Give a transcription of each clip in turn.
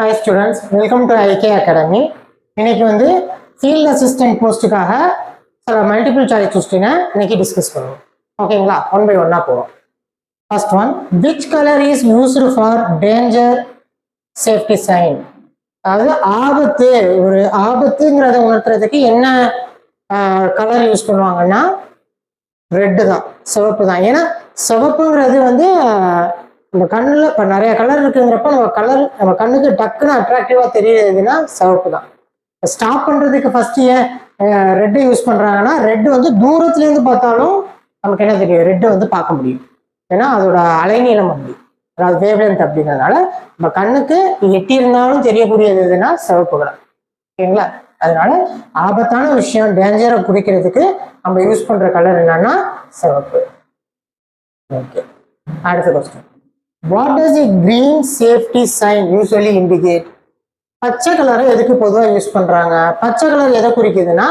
Hi students, welcome to IK academy. இன்னைக்கு வந்து field assistant போஸ்ட்டுக்காக சில மல்டிபிள் சாய்ஸ் கொஸ்டினை இன்னைக்கு டிஸ்கஸ் பண்ணுவோம். ஓகேங்களா? ஒன் பை ஒன்னா போவோம். First one, which colour is used for danger safety sign? அதாவது ஆபத்து, ஒரு ஆபத்துங்கிறத உணர்த்துறதுக்கு என்ன கலர் யூஸ் பண்ணுவாங்கன்னா ரெட்டு தான், சிவப்பு தான். ஏன்னா சிவப்புங்கிறது வந்து நம்ம கண்ணில் இப்போ நிறைய கலர் இருக்குங்கிறப்ப நம்ம கண்ணுக்கு டக்குன்னு அட்ராக்டிவா தெரியுதுன்னா சிவப்பு தான். ஸ்டாப் பண்றதுக்கு ஃபர்ஸ்ட் ஏன் ரெட்டு யூஸ் பண்றாங்கன்னா, ரெட்டு வந்து தூரத்துலேருந்து பார்த்தாலும் நமக்கு என்ன தெரியும், ரெட்டு வந்து பார்க்க முடியும். ஏன்னா அதோட அலைநீளம் அப்படி, அதாவது வேவ்லென்த் அப்படிங்கிறதுனால நம்ம கண்ணுக்கு எட்டி இருந்தாலும் தெரியக்கூடியது எதுனா சிவப்பு கலர். ஓகேங்களா? அதனால ஆபத்தான விஷயம், டேஞ்சரை குறிக்கிறதுக்கு நம்ம யூஸ் பண்ற கலர் என்னன்னா சிவப்பு. ஓகே, அடுத்த question. What does a green safety sign usually indicate? பச்சை கலரை எதுக்கு பொதுவாக யூஸ் பண்றாங்க? பச்சை கலர் எதை குறிக்குதுன்னா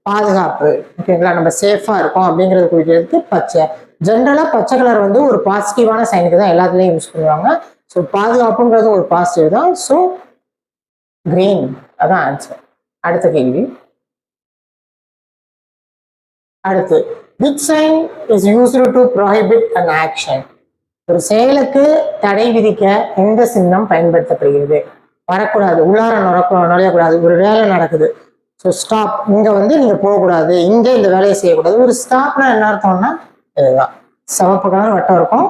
பாதுகாப்பு. ஓகேங்களா? நம்ம சேஃபா இருக்கோம் அப்படிங்கிறது குறிக்கிறதுக்கு பச்சை. ஜென்ரலா பச்சை கலர் வந்து ஒரு பாசிட்டிவான சைனுக்கு தான் எல்லாத்துலயும் யூஸ் பண்ணுவாங்க. ஸோ பாதுகாப்புங்கிறது ஒரு பாசிட்டிவ் தான். ஸோ கிரீன் அதான் ஆன்சர். அடுத்த கேள்வி. அடுத்து, which sign is used to prohibit an action? ஒரு செயலுக்கு தடை விதிக்க எந்த சின்னம் பயன்படுத்தப்படுகிறது? வரக்கூடாது, உள்ளார நுழையக்கூடாது, ஒரு வேலை நடக்குது, ஸோ ஸ்டாப், இங்க வந்து நீங்க போகக்கூடாது, இங்க இந்த வேலையை செய்யக்கூடாது. ஒரு ஸ்டாப்னா என்ன அர்த்தம்னா இதுதான், சிவப்பு கலர் வட்டம் இருக்கும்,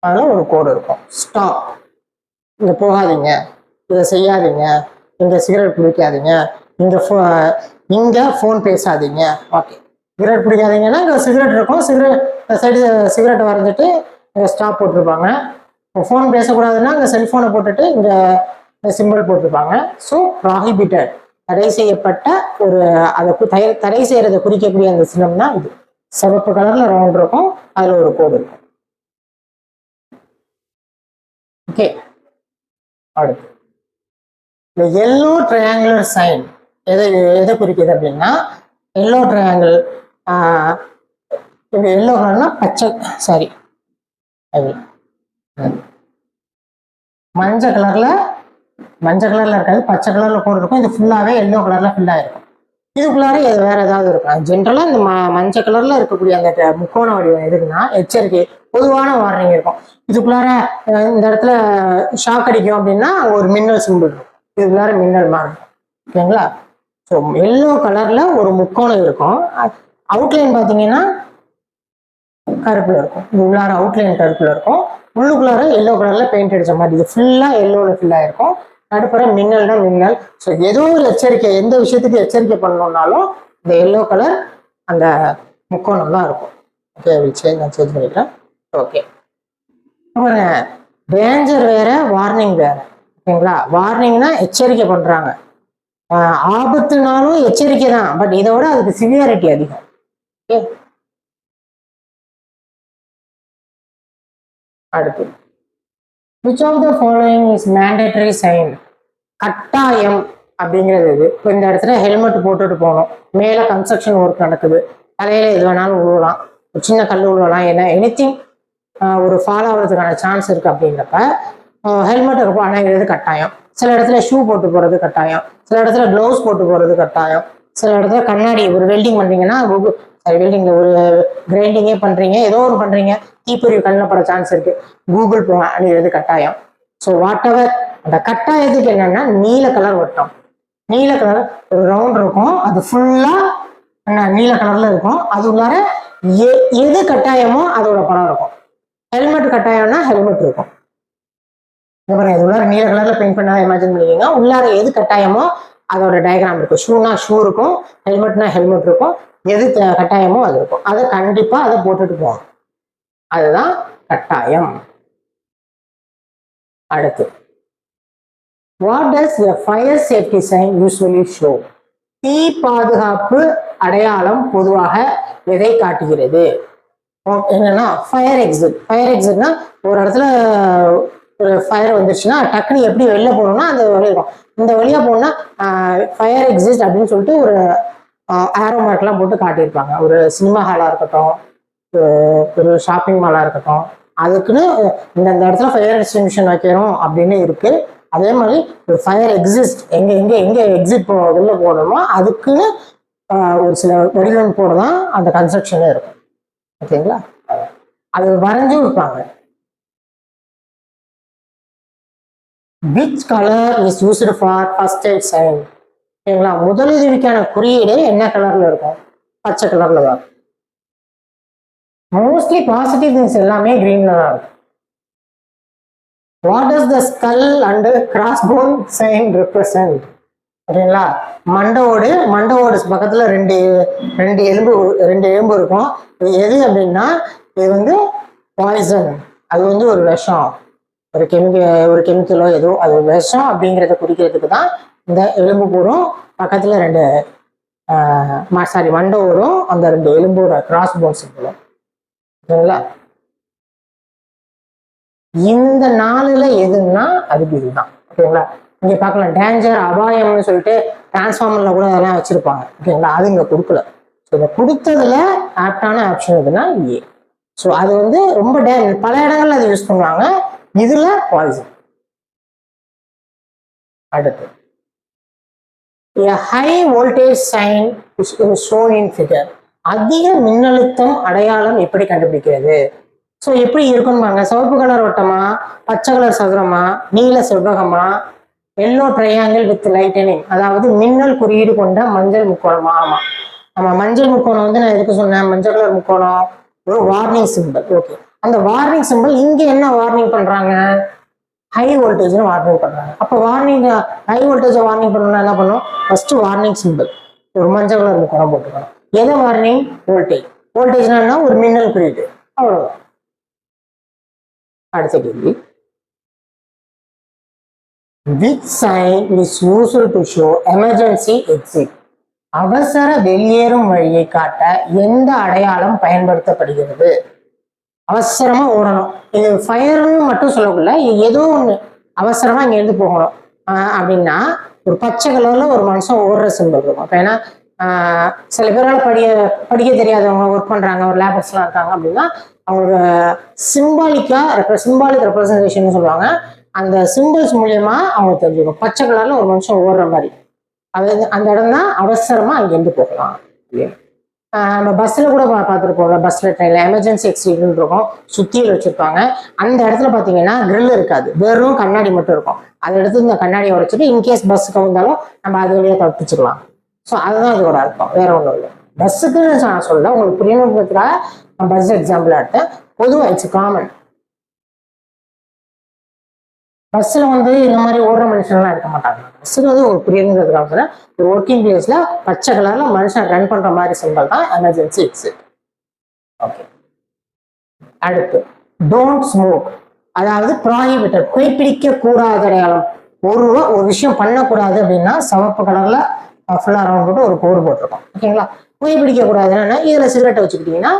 அதுல ஒரு கோடு இருக்கும், ஸ்டாப், இங்க போகாதீங்க, இதை செய்யாதீங்க, இங்க சிகரெட் பிடிக்காதீங்க, இங்க ஃபோன் பேசாதீங்க. ஓகே, சிகரெட் பிடிக்காதீங்கன்னா இங்க சிகரெட் இருக்கும், சைடு சிகரெட்டை வரைஞ்சிட்டு இங்க ஸ்டாப் போட்டிருப்பாங்க. ஃபோன் பேசக்கூடாதுன்னா இங்க செல்போனை போட்டுட்டு இங்க சிம்பிள் போட்டிருப்பாங்க. ஸோ ப்ராஹிபிட்டட், தடை செய்யப்பட்ட ஒரு, அதை தடை செய்யறதை குறிக்கக்கூடிய அந்த சின்னம்னா இது. சிவப்பு கலர்ல ரவுண்ட் இருக்கும், அதுல ஒரு கோடு இருக்கும். ஓகே, அடுத்து இந்த எல்லோ ட்ரையாங்குலர் சைன் எதை குறிக்குது அப்படின்னா, எல்லோ ட்ரையாங்கிள், எல்லோ கலர்னா பச்சை, சாரி அது மஞ்சள் கலர்ல இருக்காது, பச்சை கலர்ல கோடு இருக்கும். இது ஃபுல்லாவே எல்லோ கலர்ல ஃபில் ஆயிருக்கும். இதுக்குள்ளார வேற ஏதாவது இருக்கும். ஜென்ரலா இந்த மஞ்சள் கலர்ல இருக்கக்கூடிய அந்த முக்கோண வடிவம் எதுக்குன்னா எச்சரிக்கை, பொதுவான வார்னிங் இருக்கும். இதுக்குள்ளார இந்த இடத்துல ஷாக் அடிக்கும் அப்படின்னா ஒரு மின்னல் சிம்பிள் இருக்கும், இதுக்குள்ளார மின்னல் மாதிரி இருக்கும். ஓகேங்களா? ஸோ எல்லோ கலர்ல ஒரு முக்கோணம் இருக்கும். அவுட்லைன் பார்த்தீங்கன்னா கருப்புல இருக்கும், இது உள்ளார அவுட்லைன் கருப்புல இருக்கும், உள்ளுக்குள்ளார எல்லோ கலர்ல பெயிண்ட் அடிச்ச மாதிரி. இது ஃபுல்லா எல்லோல ஃபில் ஆயிருக்கும். நடுப்புற மின்னல்னா மின்னல். ஸோ ஏதோ ஒரு எச்சரிக்கை, எந்த விஷயத்துக்கு எச்சரிக்கை பண்ணணும்னாலும் இந்த எல்லோ கலர் அந்த முக்கோணம் தான் இருக்கும். ஓகே, நான் சேஞ்ச் பண்ணிக்கிறேன். ஓகே, அப்புறம் டேஞ்சர் வேற, வார்னிங் வேற. ஓகேங்களா? வார்னிங்னா எச்சரிக்கை பண்றாங்க, ஆபத்துனாலும் எச்சரிக்கை தான், பட் இதை விட அதுக்கு சிவியாரிட்டி அதிகம். ஓகே, அடுத்து, which of the following is mandatory sign? கட்டாயம் அப்படிங்கிறது இப்போ இந்த இடத்துல ஹெல்மெட் போட்டுட்டு போகணும், மேல கன்ஸ்ட்ரக்ஷன் ஒர்க் நடக்குது, தலையில எது வேணாலும் உழுவலாம், ஒரு சின்ன கல் உழுவலாம், ஏன்னா எனிதிங் ஒரு ஃபாலோ ஆகிறதுக்கான சான்ஸ் இருக்கு. அப்படிங்கிறப்ப ஹெல்மெட் இருக்கும், ஆனால் இது கட்டாயம். சில இடத்துல ஷூ போட்டு போறது கட்டாயம், சில இடத்துல க்ளவுஸ் போட்டு போறது கட்டாயம், சில இடத்துல கண்ணாடி, ஒரு வெல்டிங் பண்றீங்கன்னா வெல்டிங்ல ஒரு கிரைண்டிங்கே பண்றீங்க, ஏதோ ஒரு பண்றீங்க, தீப்பொறிவு கண்ணில் பட சான்ஸ் இருக்கு, கூகுள் அணிகிறது கட்டாயம். ஸோ வாட் எவர், அந்த கட்டாயத்துக்கு என்னன்னா நீல கலர் வட்டம், நீல கலர் ஒரு ரவுண்ட் இருக்கும், அது ஃபுல்லா நீல கலர்ல இருக்கும், அது உள்ளார எது கட்டாயமோ அதோட படம் இருக்கும். ஹெல்மெட் கட்டாயம்னா ஹெல்மெட் இருக்கும், இது உள்ளார நீல கலர்ல பெயிண்ட் பண்ணா இமேஜின் பண்ணிக்கோங்க. உள்ளார எது கட்டாயமோ அதோட டயக்ராம் இருக்கும். ஷூனா ஷூ இருக்கும், ஹெல்மெட்னா ஹெல்மெட் இருக்கும், எது கட்டாயமோ அது இருக்கும். அதை கண்டிப்பா அதை போட்டுட்டு போகணும், அதுதான் கட்டாயம். அடுத்து, what does a fire safety sign usually show? தீ பாதுகாப்பு அடையாளம் பொதுவாக எதை காட்டுகிறது? என்னன்னா ஃபயர் எக்ஸிட். ஃபயர் எக்ஸிட்னா ஒரு இடத்துல ஒரு ஃபயர் வந்துருச்சுன்னா டக்குன்னு எப்படி வெளில போகணும்னா அந்த வழி இருக்கும், இந்த வழியா போகணும்னா ஃபயர் எக்ஸிட் அப்படின்னு சொல்லிட்டு ஒரு ஆரோ மார்க்லாம் போட்டு காட்டியிருப்பாங்க. ஒரு சினிமா ஹாலா இருக்கட்டும், ஒரு ஷாப்பிங் மாலா இருக்கட்டும், அதுக்குன்னு இந்த இடத்துல ஃபயர் எக்ஸ்டிங்ஷன் வைக்கிறோம் அப்படின்னு இருக்கு. அதே மாதிரி ஒரு ஃபயர் எக்ஸிஸ்ட் எங்க எங்க எங்க எக்ஸிட் வெளில போகணுமோ அதுக்குன்னு ஒரு சில வடிவமைப்போட தான் அந்த கன்ஸ்ட்ரக்ஷனே இருக்கும். ஓகேங்களா? அது வரைஞ்சும் இருப்பாங்க. Which colour is used for first aid sign? ஓகேங்களா? முதலுதவிக்கான குறியீடு என்ன கலர்ல இருக்கும்? பச்சை கலர்ல தான். மோஸ்ட்லி பாசிட்டிவ் திங்ஸ் எல்லாமே கிரீன்ல தான் இருக்கும். What is the skull and cross bone sign represent? ஓகேங்களா? மண்டவோடு பக்கத்துல ரெண்டு எலும்பு இருக்கும். இது எது அப்படின்னா இது வந்து பாய்சன், அது வந்து ஒரு விஷம், ஒரு கெமிக்கலோ ஏதோ அது விஷம் அப்படிங்கிறத குறிக்கிறதுக்கு தான் இந்த எலும்பு கூடும் பக்கத்துல ரெண்டு மண்டவோடும் அந்த ரெண்டு எலும்போட கிராஸ் போன்ஸ் இருக்கும். ஓகேங்களா? இந்த நாலுல எதுன்னா அதுக்கு இதுதான். ஓகேங்களா? இங்க பார்க்கலாம் டேஞ்சர், அபாயம்னு சொல்லிட்டு டிரான்ஸ்ஃபார்மர்ல கூட அதெல்லாம் வச்சிருப்பாங்க. ஓகேங்களா? அது இங்க கொடுக்கல. இதை கொடுத்ததுல ஆப்டான ஆப்ஷன் எதுனா ஏ. ஸோ அது வந்து ரொம்ப பல இடங்கள்ல அதை யூஸ் பண்ணுவாங்க. இதுல பாய்சன். அடுத்து high voltage sign shown in figure. அதிக மின்னழுத்தம் அடையாளம் எப்படி கண்டுபிடிக்கிறது? ஸோ எப்படி இருக்கும்பாங்க? சிவப்பு கலர் வட்டமா, பச்சை கலர் சதுரமா, நீல செவ்வகமா, எல்லோ ட்ரையாங்கிள் வித் லைட்டனிங், அதாவது மின்னல் குறியீடு கொண்ட மஞ்சள் முக்கோணமா? ஆமா, ஆமா, மஞ்சள் முக்கோணம் வந்து நான் எதுக்கு சொன்னேன்? மஞ்சள் கலர் முக்கோணம் ஒரு வார்னிங் சிம்பிள். ஓகே, அந்த வார்னிங் சிம்பிள் இங்க என்ன வார்னிங் பண்றாங்க? ஹை வோல்டேஜ்னு வார்னிங் பண்றாங்க. அப்போ வார்னிங் ஹை வோல்டேஜ் வார்னிங் பண்ணணும்னா என்ன பண்ணும்? ஃபர்ஸ்ட் வார்னிங் சிம்பிள் ஒரு மஞ்சள் கலர் முக்கோணம் போட்டுக்கணும். எதை வார்னிங்? வோல்டேஜ். வோல்டேஜ்னா ஒரு மின்னல் குறியீடு, அவ்வளவுதான். அடுத்த கேள்வி, which sign is used to show emergency exit? அவசர வெளியேறும் வழியை காட்ட எந்த அடையாளம் பயன்படுத்தப்படுகிறது? அவசரமா ஓடணும், இது ஃபயர்னு மட்டும் சொல்லக்குள்ள ஏதோ ஒண்ணு அவசரமா இங்க இருந்து போகணும் அப்படின்னா ஒரு பச்சை கலர்ல ஒரு மனுஷன் ஓடுற சிம்பிள் இருக்கும். அப்ப ஏன்னா சில பேரால் படிக்க தெரியாதவங்க ஒர்க் பண்றாங்க, ஒரு லேபர்ஸ் எல்லாம் இருக்காங்க அப்படின்னா அவங்க சிம்பாலிக் ரெப்ரசன்டேஷன் சொல்லுவாங்க. அந்த சிம்பிள்ஸ் மூலியமா அவங்க தெரிஞ்சுக்கணும். பச்சை கலர்ல ஒரு மனுஷன் ஓடுற மாதிரி, அது அந்த இடம் தான் அவசரமா அங்கிருந்து போகலாம். நம்ம பஸ்ல கூட பார்த்துருப்போம்ல, பஸ்ல ட்ரெயின்ல எமர்ஜென்சி எக்ஸிட் இருக்கும், சுத்தியில் வச்சிருப்பாங்க. அந்த இடத்துல பாத்தீங்கன்னா கிரில் இருக்காது, வெறும் கண்ணாடி மட்டும் இருக்கும். அதை எடுத்து இந்த கண்ணாடியை உடைச்சிட்டு இன்கேஸ் பஸ் கவுந்தாலும் நம்ம அது வழியா தப்பிச்சுக்கலாம். ஸோ அதுதான் இதோட அர்த்தம், வேற ஒன்றும் இல்லை. பஸ்ஸுக்கு நான் சொல்ல உங்களுக்கு புரியணுன்றதுக்காக நான் பஸ் எக்ஸாம்பிள் எடுத்தேன். பொதுவாக இட்ஸ் காமன். பஸ்ல வந்து இந்த மாதிரி ஓடுற மனுஷன்லாம் இருக்க மாட்டாங்க. பஸ்ஸுக்கு வந்து ஒரு புரியணுங்கிறதுக்காக ஒரு ஒர்க்கிங் பிளேஸ்ல பச்சை கலர்ல மனுஷன் ரன் பண்ற மாதிரி சிம்பிள் தான் எமர்ஜென்சி எக்ஸிட். ஓகே, அடுத்து டோன்ட் ஸ்மோக், அதாவது ப்ராஹிபிட்டட், புகைப்பிடிக்க கூடாத அடையாளம். ஒரு விஷயம் பண்ணக்கூடாது அப்படின்னா சிவப்பு கலர்ல ஃபுல்லா ரவுண்ட் போட்டு ஒரு கோடு போட்டிருக்கோம். ஓகேங்களா? புகைப்பிடிக்க கூடாதுன்னா இதுல சிகரெட்டை வச்சுக்கிட்டீங்கன்னா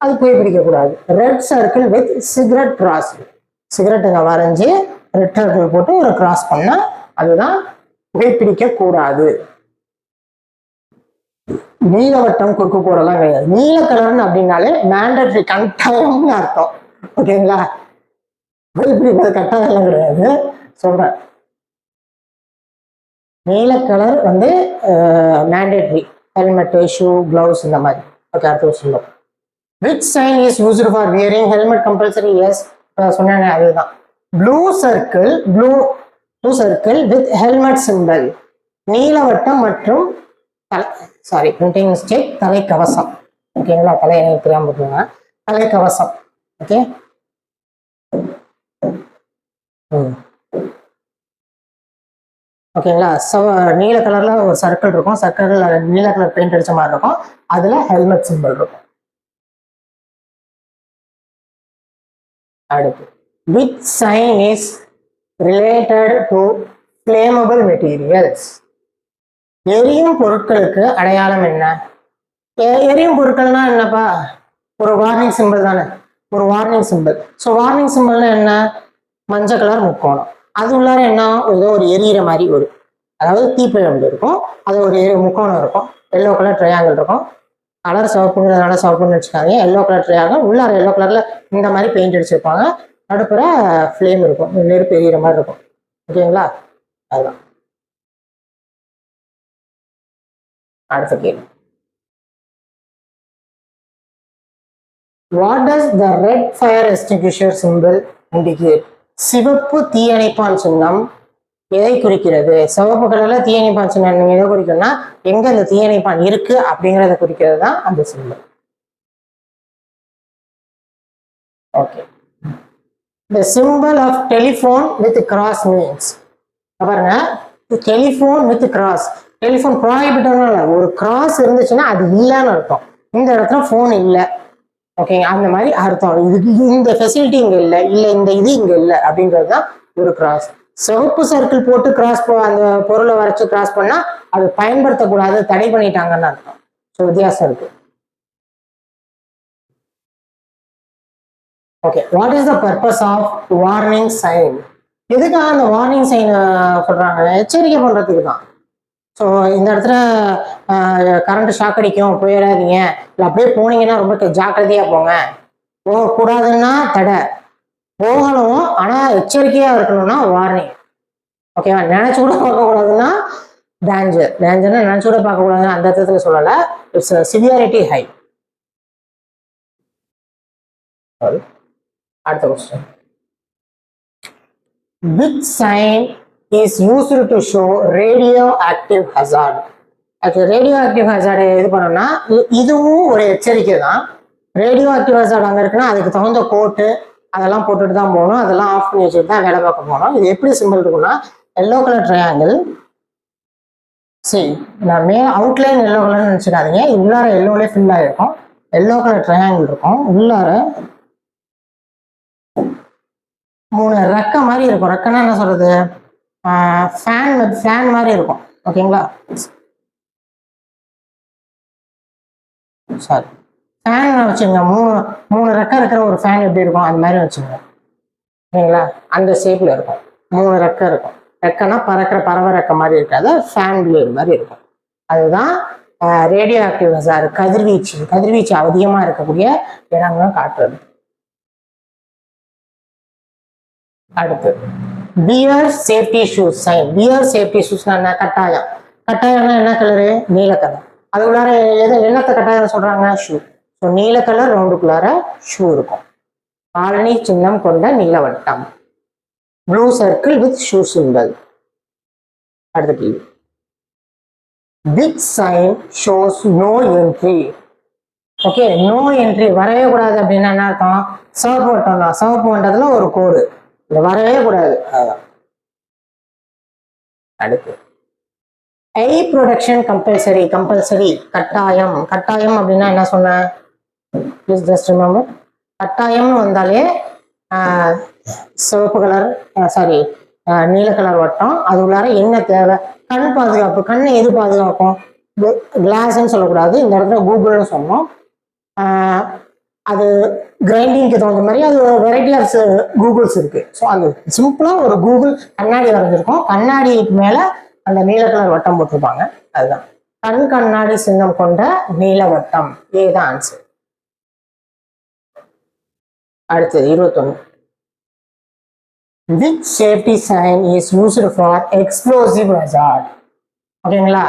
அது புகைப்பிடிக்க கூடாது. Red circle with cigarette cross, சிகரெட்டுங்க வரைஞ்சி ரெட் சர்க்கிள் போட்டு ஒரு கிராஸ் பண்ணா அதுதான் புகைப்பிடிக்க கூடாது. நீலவட்டம் குறுக்கு கோடெல்லாம் கிடையாது. நீல கலர்னு அப்படின்னாலே மேண்டட்ரி, கட்டாயம்னு அர்த்தம். ஓகேங்களா? புகைப்பிடிக்கிறது கட்டாயம் எல்லாம் கிடையாது சொல்றேன். நீல கலர் வந்து மேண்டேட்ரி, ஹெல்மெட், ஷூ, கிளவுஸ் இந்த மாதிரி. ஓகே, அடுத்த சொல்லுவோம். Which sign is used for wearing helmet compulsory? Yes, சொன்னாங்க அதுதான். Blue circle with helmet simple, நீலவட்டம் மற்றும் பிரிண்டிங் மிஸ்டேக், தலைக்கவசம். ஓகேங்களா? எனக்கு தெரியாம போட்டுருங்க, தலைக்கவசம். ஓகே, ஓகேங்களா? நீல கலர்ல ஒரு சர்க்கிள் இருக்கும், சர்க்கிள் நீல கலர் பெயிண்ட் அடிச்ச மாதிரி இருக்கும், அதுல ஹெல்மெட் சிம்பிள் இருக்கும். அடுத்து, which sign is related to flammable materials? எரியும் பொருட்களுக்கு அடையாளம் என்ன? எரியும் பொருட்கள்னா என்னப்பா? ஒரு வார்னிங் சிம்பிள் தானே, ஒரு வார்னிங் சிம்பிள். ஸோ வார்னிங் சிம்பிள்னா என்ன? மஞ்சள் கலர் முக்கோணம், அது உள்ளார என்ன? ஏதோ ஒரு எரியிற மாதிரி ஒரு, அதாவது தீப்பழம் இருக்கும், அது ஒரு முக்கோணம் இருக்கும், எல்லோ கலர் ட்ரையாங்கிள் இருக்கும். கலர் சிவப்புங்கிறதுனால சிவப்புன்னு வச்சுக்காங்க, எல்லோ கலர் ட்ரையாங்கிள், உள்ளார எல்லோ கலர்ல இந்த மாதிரி பெயிண்ட் அடிச்சிருப்பாங்க, நடுப்புற ஃப்ளேம் இருக்கும், நெருப்பு எரியிற மாதிரி இருக்கும். ஓகேங்களா? அதுதான் அடுத்த கேள்வி. What does the red fire extinguisher symbol indicate? சிவப்பு தீயணைப்பான் சின்னம் எதை குறிக்கிறது? சிவப்பு கலர்ல தீயணைப்பான் சின்னம் எதை குறிக்கும்னா எங்க அந்த தீயணைப்பான் இருக்கு அப்படிங்கறத குறிக்கிறது தான் அந்த symbol. Okay. The symbol of telephone with cross means. பாருங்க, டெலிஃபோன் வித் கிராஸ். டெலிஃபோன் ப்ராஹிபிட்டட்னு இல்லை, ஒரு கிராஸ் இருந்துச்சுன்னா அது இல்லைன்னு அர்த்தம். இந்த இடத்துல ஃபோன் இல்லை, ஓகேங்க, அந்த மாதிரி அர்த்தம். இதுக்கு இந்த ஃபெசிலிட்டி இங்கே இல்லை, இந்த இது இங்கே இல்லை அப்படின்றது தான் ஒரு கிராஸ். சிவப்பு சர்க்கிள் போட்டு கிராஸ் அந்த பொருளை வரைச்சு கிராஸ் பண்ணா அது பயன்படுத்தக்கூடாது, தடை பண்ணிட்டாங்கன்னு அர்த்தம். ஸோ வித்தியாசம் இருக்கு. Okay, what is the purpose of warning sign? எதுக்காக அந்த வார்னிங் சைன் சொல்றாங்க? எச்சரிக்கை பண்றதுக்கு தான். ஸோ இந்த இடத்துல கரண்ட் ஷாக் அடிக்கும், போயிடாதீங்க, இல்லை அப்படியே போனீங்கன்னா ரொம்ப ஜாக்கிரதையா போங்க, போகக்கூடாதுன்னா தடை, போகணும் ஆனா எச்சரிக்கையா இருக்கணும்னா வார்னிங். ஓகேவா? நினைச்சு கூட பார்க்கக்கூடாதுன்னா டேஞ்சர். டேஞ்சர்னா நினைச்சு கூட பார்க்கக்கூடாதுன்னு அந்த இடத்துல சொல்லலை. It's severity high. அடுத்த question. Which sign is used to show radioactive hazard? அது radioactive hazard இது பண்ணோம்னா இதுவும் ஒரு எச்சரிக்கை தான். radioactive hazard அங்கே இருக்குன்னா அதுக்கு தகுந்த கோட்டு அதெல்லாம் போட்டுட்டு தான் போகணும், அதெல்லாம் ஆஃப் பண்ணி வச்சுட்டு தான் வேலை பார்க்க போகணும். இது எப்படி சிம்பிள் இருக்குன்னா எல்லோ கலர் ட்ரையாங்கிள். சரி, நான் அவுட்லைன் எல்லோ கலர்னு நினச்சிடாதீங்க, உள்ளார எல்லோலே ஃபில் ஆகிருக்கும். எல்லோ கலர் ட்ரையாங்கிள் இருக்கும், உள்ளார 3 ரெக்க மாதிரி இருக்கும். ரெக்கன்னா என்ன சொல்றது? ஃபேன் மாதிரி இருக்கும். ஓகேங்களா? சாரி, ஃபேன் வச்சுங்க. 3 ரெக்க இருக்கிற ஒரு ஃபேன் எப்படி இருக்கும் அது மாதிரி வச்சுங்க. ஓகேங்களா? அந்த ஷேப்ல இருக்கும். 3 ரெக்க இருக்கும். ரெக்கன்னா பறவை ரெக்க மாதிரி இருக்காது, ஃபேன் பிளேடு மாதிரி இருக்கும். அதுதான் ரேடியோ ஆக்டிவ் ஹசார்ட். கதிர்வீச்சு அதிகமா இருக்கக்கூடிய இடங்களும் காட்டுறது. அடுத்து wear safety shoes sign. Wear safety ஷூஸ்னா என்ன? கட்டாயம். கட்டாயம்னா என்ன கலரு? நீல கலர். அது உள்ளார என்னத்தை கட்டாயம் சொல்றாங்க? ஷூ. ஸோ நீல கலர் ரவுண்டுக்குள்ளார ஷூ இருக்கும். காலனி சின்னம் கொண்ட நீலவட்டம். Blue circle with shoe symbol. அடுத்த கேள்வி. பிக் sign shows no entry. Okay, no entry, வரவே கூடாது அப்படின்னா என்ன அர்த்தம்? சிவப்பு வட்டம் தான். சிவப்பு வட்டத்துல ஒரு கோடு, வரவே கூடாது. அடுத்து ஐ ப்ரொடக்ஷன் கம்பல்சரி. கட்டாயம். கட்டாயம் அப்படின்னா என்ன சொன்ன? Please just remember. கட்டாயம்னு வந்தாலே சிவப்பு கலர் நீல கலர் வட்டம், அது உள்ளார என்ன தேவை? கண் பாதுகாப்பு. கண்ணை எது பாதுகாக்கும்? கிளாஸ்ன்னு சொல்லக்கூடாது, இந்த இடத்துல கூகுள்னு சொன்னோம். அது கிரைண்டிங்க்கு தகுந்த மாதிரி அது வெரைட்டி ஆஃப் கூகுள்ஸ் இருக்கு. ஸோ அது சிம்பிளா ஒரு கூகுள் கண்ணாடி வரைஞ்சிருக்கும், கண்ணாடிக்கு மேல அந்த நீல கலர் வட்டம் போட்டிருப்பாங்க. அதுதான் கண்ணாடி சின்னம் கொண்ட நீல வட்டம். இதுதான் ஆன்சர். அடுத்தது 21. Which safety sign is used for explosive hazard? ஓகேங்களா?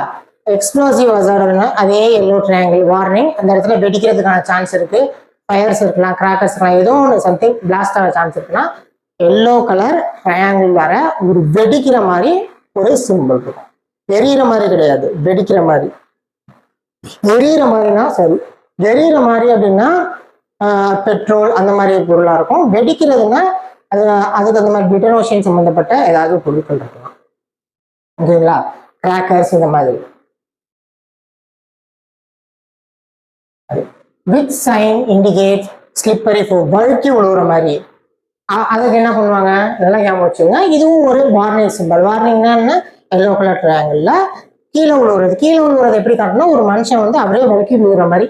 எக்ஸ்ப்ளோசிவ் ஹசார்ட்னா அதே எல்லோ ட்ரையாங்கிள் வார்னிங். அந்த இடத்துல வெடிக்கிறதுக்கான சான்ஸ் இருக்கு, ஃபயர்ஸ் இருக்கலாம், கிராக்கர்ஸ் இருக்கலாம், ஏதோ ஒன்று சம்திங் பிளாஸ்ட் ஆக சான்ஸ் இருக்குன்னா எல்லோ கலர் ட்ரையாங்கிள் வர ஒரு வெடிக்கிற மாதிரி ஒரு சிம்பிள் இருக்கும். எரியிற மாதிரி கிடையாது, வெடிக்கிற மாதிரி. எரியிற மாதிரினா சரி, எரியிற மாதிரி அப்படின்னா பெட்ரோல் அந்த மாதிரி பொருளாக இருக்கும். வெடிக்கிறதுனா அதுக்கு அந்த மாதிரி டிட்டனேஷன் சம்மந்தப்பட்ட ஏதாவது பொருட்கள் இருக்கலாம். ஓகேங்களா? கிராக்கர்ஸ் இந்த மாதிரி. Which sign indicate slippery floor. வழுக்கி விழுவுற மாதிரி. அதுக்கு என்ன பண்ணுவாங்க? இதெல்லாம் ஞாபகம் வச்சுங்க. இதுவும் ஒரு வார்னிங் சிம்பிள். வார்னிங்னா என்ன? எல்லோ கலர் ட்ரையாங்கிள்ல கீழே விழுவுறது எப்படி காட்டணும்? ஒரு மனுஷன் வந்து அப்படியே வழுக்கி விழுவுற மாதிரி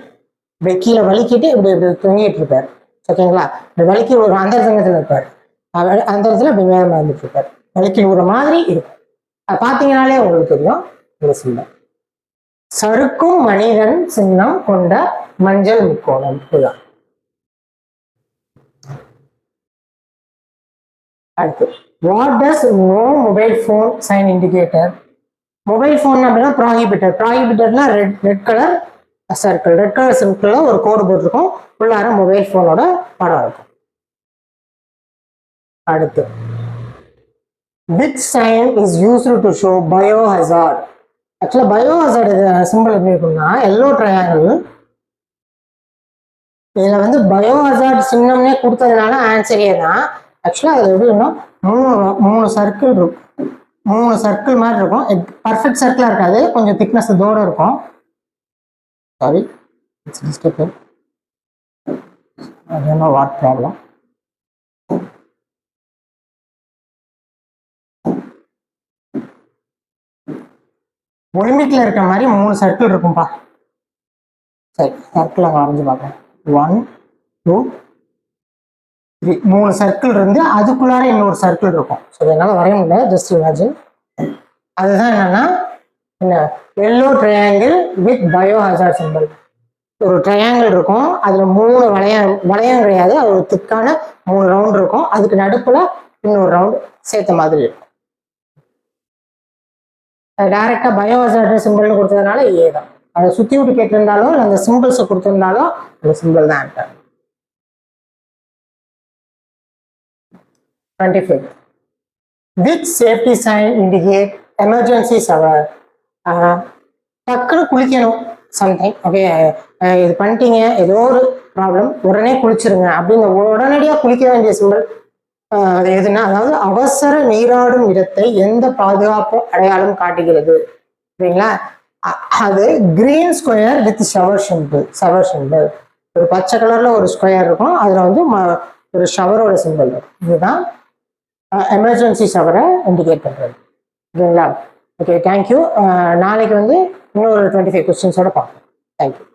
இப்படி கீழே வலிக்கிட்டு இப்படி தொங்கிட்டு இருப்பாரு. ஓகேங்களா? இப்படி வலிக்கி விழுற அந்த சங்கத்துல இருப்பாரு, அந்த இடத்துல இப்படி மேலே வந்துட்டு இருப்பாரு, வலிக்கி விழுற மாதிரி இருக்கும். அது பார்த்தீங்கன்னாலே உங்களுக்கு தெரியும். ஒரு சின்னம் சறுக்கும் மனிதன் சின்னம் கொண்ட மஞ்சள் முக்கோணம். இதுதான். அடுத்து what does no mobile phone sign indicator? Mobile phone அப்படின்னா ப்ராஹிபிட்டர்னா red colour circle, red colour சர்க்கிளில் ஒரு கோடு போட்டிருக்கோம், உள்ளார மொபைல் ஃபோனோட படம் இருக்கும். அடுத்து which sign is used to show biohazard? ஆக்சுவலாக பயோஹசார்டு சிம்பிள் எப்படி இருக்கும்னா எல்லோ ட்ரையாங்கிள். இதில் வந்து பயோஹசார்ட் சின்னம்னே கொடுத்ததுனால ஆன்சரே தான். ஆக்சுவலாக அதில் எப்படின்னா மூணு சர்க்கிள் இருக்கும், 3 சர்க்கிள் மாதிரி இருக்கும். பர்ஃபெக்ட் சர்க்கிளாக இருக்காது, கொஞ்சம் திக்னஸ் இதோட இருக்கும். Sorry, it's disturbance. I don't know what problem. ஒலிம்பிக்ல இருக்க மாதிரி 3 சர்க்கிள் இருக்கும்பா. சரி, சர்க்கிள் அங்கே வரைஞ்சு பார்க்கலாம். 1 2 3 3 சர்க்கிள் இருந்து அதுக்குள்ளார இன்னொரு சர்க்கிள் இருக்கும். ஸோ என்னால் வரைய முடியல, ஜஸ்ட் இமேஜின். அதுதான் என்னன்னா என்ன, எல்லோ ட்ரையாங்கிள் வித் பயோஹசார்ட் சிம்பிள். ஒரு ட்ரையாங்கிள் இருக்கும், அதுல 3 வளையம் கிடையாது, அது ஒரு திக்கான 3 ரவுண்ட் இருக்கும், அதுக்கு நடுப்புல இன்னொரு ரவுண்ட் சேர்த்த மாதிரி இருக்கும். டைரக்டா பயோஹசார்ட் சிம்பிள்னு கொடுத்ததுனால ஏ தான். அதை சுத்தி விட்டு கேட்டிருந்தாலும் இல்லை அந்த சிம்பிள்ஸை கொடுத்திருந்தாலும் அந்த சிம்பிள் தான் answer. 25. Which safety sign indicate emergency shower? டக்குன்னு குளிக்கணும் சம்திங், ஓகே இது பண்ணிட்டீங்க, ஏதோ ஒரு ப்ராப்ளம், உடனே குளிச்சிருங்க அப்படின்னு உடனடியாக குளிக்க வேண்டிய சிம்பிள் எதுனா, அதாவது அவசர நீராடும் இடத்தை எந்த பாதுகாப்பும் அடையாளம் காட்டுகிறது சரிங்களா? அது green square with shower simple. ஒரு பச்சை கலர்ல ஒரு ஸ்கொயர் இருக்கும், அதுல வந்து ஒரு ஷவரோட சிம்பிள் இருக்கும். இதுதான் எமர்ஜென்சி ஷவரை இண்டிகேட் பண்றது ஓகேங்களா? Okay, thank you. நாளைக்கு வந்து இன்னொரு 25 கொஸ்டின்ஸோட பார்ப்போம். தேங்க்யூ.